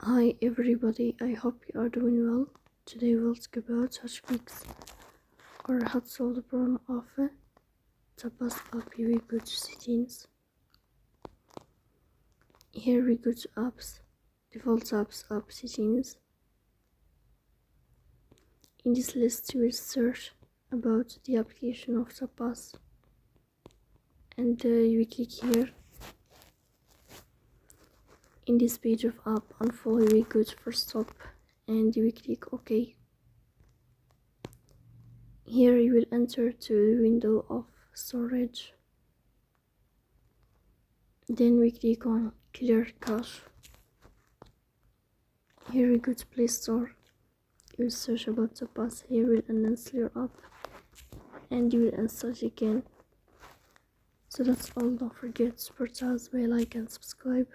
Hi everybody, I hope you are doing well. Today we'll talk about hashmix or hot salt brown of tapas API good settings. Here we go to apps, default apps, app settings. In this list you will search about the application of Tapas and you click here. In this page of app unfollow, you will go to first stop and you will click OK. Here you will enter to the window of storage. Then we click on clear cache. Here we go to Play Store. You will search about Tapas. Here we will uninstall your app and you will install it again. So that's all. Don't forget to support us by like and subscribe.